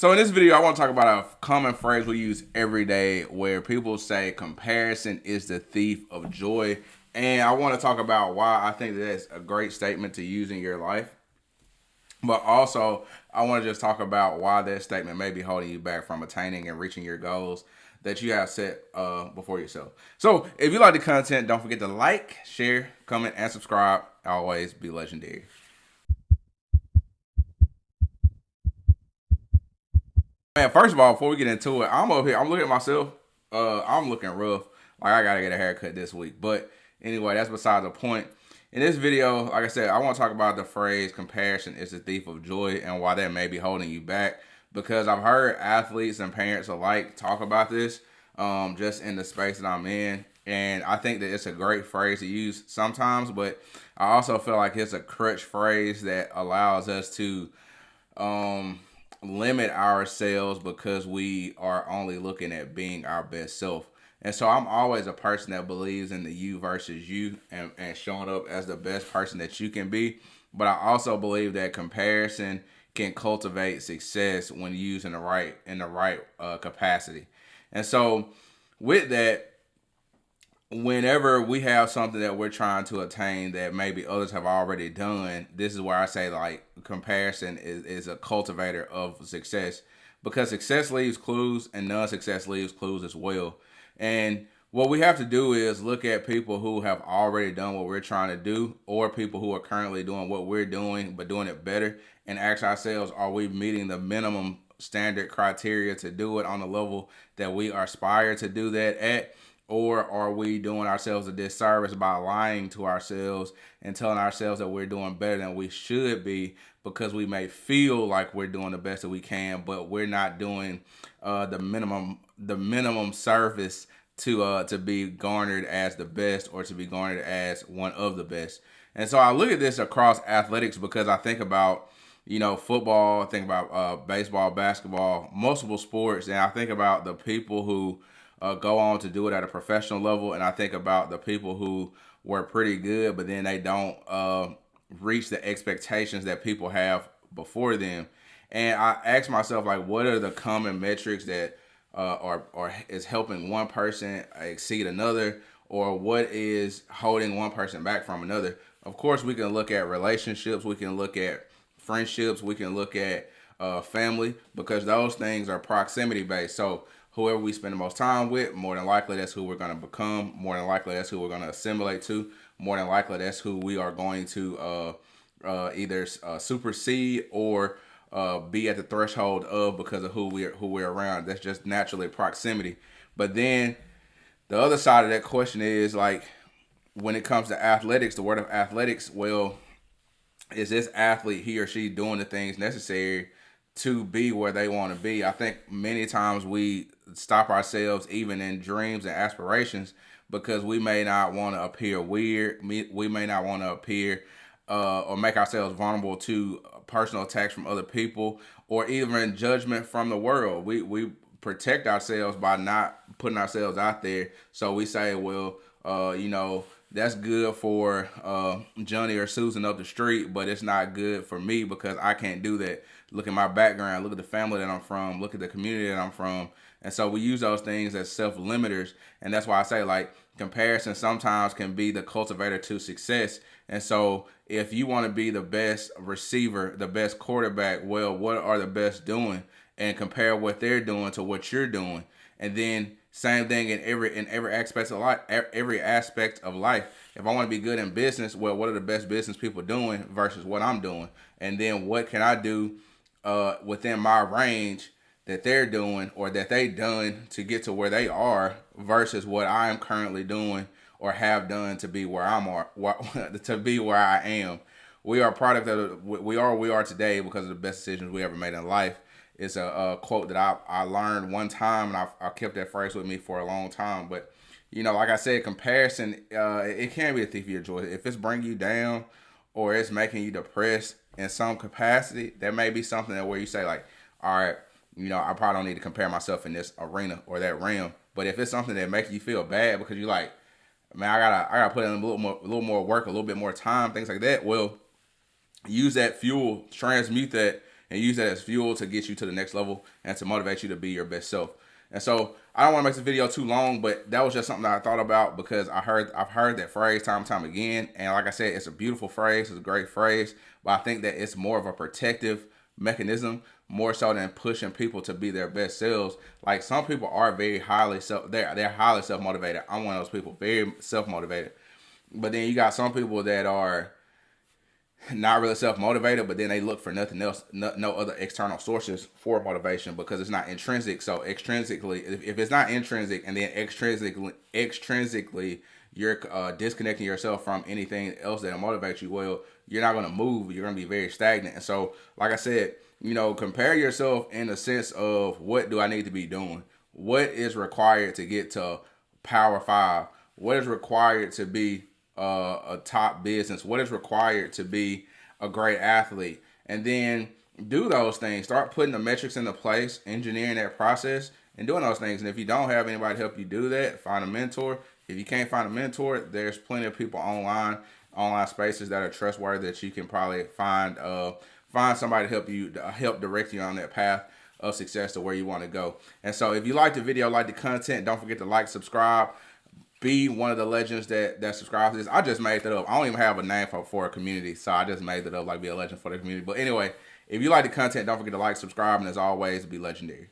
So in this video, I want to talk about a common phrase we use every day where people say comparison is the thief of joy. And I want to talk about why I think that's a great statement to use in your life. But also, I want to just talk about why that statement may be holding you back from attaining and reaching your goals that you have set before yourself. So if you like the content, don't forget to like, share, comment, and subscribe. Always be legendary. Man, first of all, before we get into it, I'm up here. I'm looking at myself. I'm looking rough. Like I gotta get a haircut this week. But anyway, that's beside the point. In this video, like I said, I want to talk about the phrase "comparison is the thief of joy" and why that may be holding you back. Because I've heard athletes and parents alike talk about this, just in the space that I'm in, and I think that it's a great phrase to use sometimes. But I also feel like it's a crutch phrase that allows us to um limit ourselves because we are only looking at being our best self. And so I'm always a person that believes in the you versus you, and showing up as the best person that you can be. But I also believe that comparison can cultivate success when used in the right capacity. And so with that, whenever we have something that we're trying to attain that maybe others have already done, this is where I say like comparison is a cultivator of success, because success leaves clues and non-success leaves clues as well. And what we have to do is look at people who have already done what we're trying to do, or people who are currently doing what we're doing but doing it better, and ask ourselves, are we meeting the minimum standard criteria to do it on the level that we aspire to do that at? Or are we doing ourselves a disservice by lying to ourselves and telling ourselves that we're doing better than we should be, because we may feel like we're doing the best that we can, but we're not doing the minimum service to be garnered as the best, or to be garnered as one of the best. And so I look at this across athletics, because I think about football, I think about baseball, basketball, multiple sports, and I think about the people who go on to do it at a professional level, and I think about the people who were pretty good, but then they don't reach the expectations that people have before them. And I ask myself, like, what are the common metrics that or is helping one person exceed another, or what is holding one person back from another? Of course, we can look at relationships, we can look at friendships, we can look at family, because those things are proximity based. So whoever we spend the most time with, more than likely that's who we're going to become. More than likely that's who we're going to assimilate to. More than likely that's who we are going to either supersede or be at the threshold of, because of who we're around. That's just naturally proximity. But then the other side of that question is like, when it comes to athletics, the word of athletics, well, is this athlete, he or she, doing the things necessary to be where they want to be? I think many times we stop ourselves even in dreams and aspirations, because we may not want to appear weird. We may not want to appear or make ourselves vulnerable to personal attacks from other people, or even judgment from the world. We protect ourselves by not putting ourselves out there. So we say, well, that's good for Johnny or Susan up the street, but it's not good for me because I can't do that. Look at my background, look at the family that I'm from, look at the community that I'm from. And so we use those things as self-limiters. And that's why I say, like, comparison sometimes can be the cultivator to success. And so if you want to be the best receiver, the best quarterback, well, what are the best doing? And compare what they're doing to what you're doing. And then same thing in every aspect of life. Every aspect of life. If I want to be good in business, well, what are the best business people doing versus what I'm doing? And then what can I do within my range that they're doing or that they done to get to where they are, versus what I am currently doing or have done to be where to be where I am. We are a product of we are where we are today because of the best decisions we ever made in life. It's a quote that I learned one time, and I kept that phrase with me for a long time. But like I said, comparison, it can be a thief of your joy. If it's bringing you down or it's making you depressed in some capacity, there may be something that where you say like, all right, I probably don't need to compare myself in this arena or that realm. But if it's something that makes you feel bad because you like, man, I gotta put in a little more work, a little bit more time, things like that. Well, use that fuel, transmute that, and use that as fuel to get you to the next level and to motivate you to be your best self. And so I don't want to make this video too long, but that was just something that I thought about because I've heard that phrase time and time again. And like I said, it's a beautiful phrase. It's a great phrase, but I think that it's more of a protective mechanism more so than pushing people to be their best selves. Like some people are very highly they're highly self-motivated. I'm one of those people, very self-motivated. But then you got some people that are not really self-motivated, but then they look for nothing else, no other external sources for motivation because it's not intrinsic. So extrinsically, if it's not intrinsic and then extrinsically you're disconnecting yourself from anything else that motivates you, well, you're not going to move. You're going to be very stagnant. And so, like I said, compare yourself in the sense of what do I need to be doing? What is required to get to Power 5? What is required to be a top business? What is required to be a great athlete? And then do those things. Start putting the metrics into place, engineering that process, and doing those things. And if you don't have anybody to help you do that, find a mentor. If you can't find a mentor, there's plenty of people online spaces that are trustworthy that you can probably find somebody to help direct you on that path of success to where you want to go. And so if you like the video, like the content, don't forget to like, subscribe. Be one of the legends that subscribes to this. I just made that up. I don't even have a name for a community, so I just made that up, like be a legend for the community. But anyway, if you like the content, don't forget to like, subscribe, and as always, be legendary.